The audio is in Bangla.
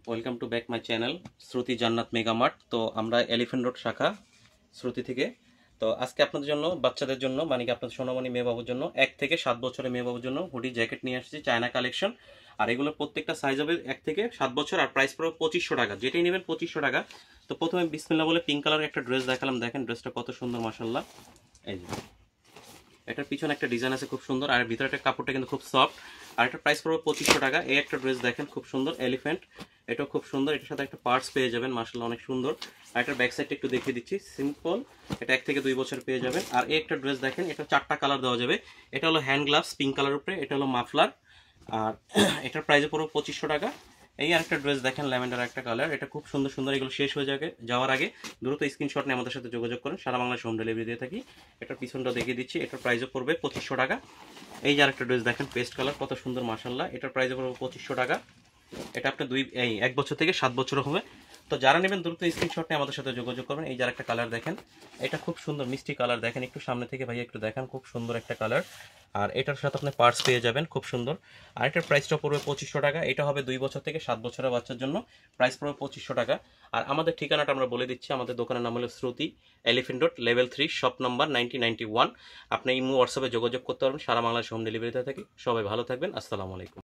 Welcome to back my channel Shruti Jannat mega mart. তো আমরা এলিফ্যান্ট রোড শাখা শ্রুতি থেকে। তো আজকে আপনাদের জন্য বাচ্চাদের জন্য মানে কি আপনাদের সোনামণি মেয়ে বাবুর জন্য 1 থেকে 7 বছরের মেয়ে বাবুর জন্য হুডি জ্যাকেট নিয়ে আসছি, চায়না কালেকশন। আর এগুলো প্রত্যেকটা সাইজ হবে 1 থেকে 7 বছর, আর প্রাইস পড়বে 2500 টাকা, যেটাই নেবেন 2500 টাকা। তো প্রথমে বিসমিল্লাহ বলে পিঙ্ক কালারের একটা ড্রেস দেখালাম, দেখেন ড্রেসটা কত সুন্দর মাশাল্লাহ। এই যে এটার পিছনে একটা ডিজাইন আছে খুব সুন্দর, আর ভিতরে একটা কাপড়টা কিন্তু খুব সফট। আর একটা প্রাইস পড়বে 2500 টাকা। এই একটা ড্রেস দেখেন খুব সুন্দর এলিফ্যান্ট, এটাও খুব সুন্দর, এটার সাথে একটা পার্টস পেয়ে যাবেন মাশাআল্লাহ অনেক সুন্দর। আর এটার ব্যাক সাইডটা একটু দেখিয়ে দিচ্ছি, সিম্পল, এটা 1 থেকে 2 বছর পেয়ে যাবেন। আর এই একটা ড্রেস দেখেন, এটা 4টা কালার দেওয়া যাবে। এটা হলো হ্যান্ড গ্লাভস পিঙ্ক কালার উপরে, এটা হলো মাফলার, আর এটার প্রাইসে পড়বে 2500 টাকা। এই আরেকটা ড্রেস দেখেন ল্যাভেন্ডার একটা কালার, এটা খুব সুন্দর সুন্দর। এগুলো শেষ হয়ে যাওয়ার আগে দ্রুত স্ক্রিনশট নিয়ে আমাদের সাথে যোগাযোগ করেন, সারা বাংলাদেশ হোম ডেলিভারি দিয়ে থাকি। এটার পিছনটা দেখিয়ে দিচ্ছি, এটার প্রাইসও পড়বে 2500 টাকা। এই যে আরেকটা ড্রেস দেখেন পেস্ট কালার, কত সুন্দর মাশাআল্লাহ, এটার প্রাইসও পড়বে 2500 টাকা। এটা আপনার 1 বছর থেকে 7 বছর হবে। তো যারা নেবেন দ্রুত স্ক্রিনশট নিয়ে আমাদের সাথে যোগাযোগ করবেন। এই যে আরেকটা কালার দেখেন, এটা খুব সুন্দর মিষ্টি কালার, দেখেন একটু সামনে থেকে ভাইয়া একটু দেখেন, খুব সুন্দর একটা কালার। আর এটার সাথে আপনি পার্টস পেয়ে যাবেন খুব সুন্দর। আর এটার প্রাইসটা পড়বে 2500 টাকা। এটা হবে 2 বছর থেকে 7 বছরের বাচ্চার জন্য, প্রাইস পড়বে 2500 টাকা। আর আমাদের ঠিকানাটা আমরা বলে দিচ্ছি, আমাদের দোকানের নাম হলো Shruti, elephant road, level 3, shop number 9091। আপনি ইমো হোয়াটসঅ্যাপে যোগাযোগ করতে পারবেন, সারা বাংলাদেশ হোম ডেলিভারিতে থাকি। সবাই ভালো থাকবেন, আসসালামু আলাইকুম।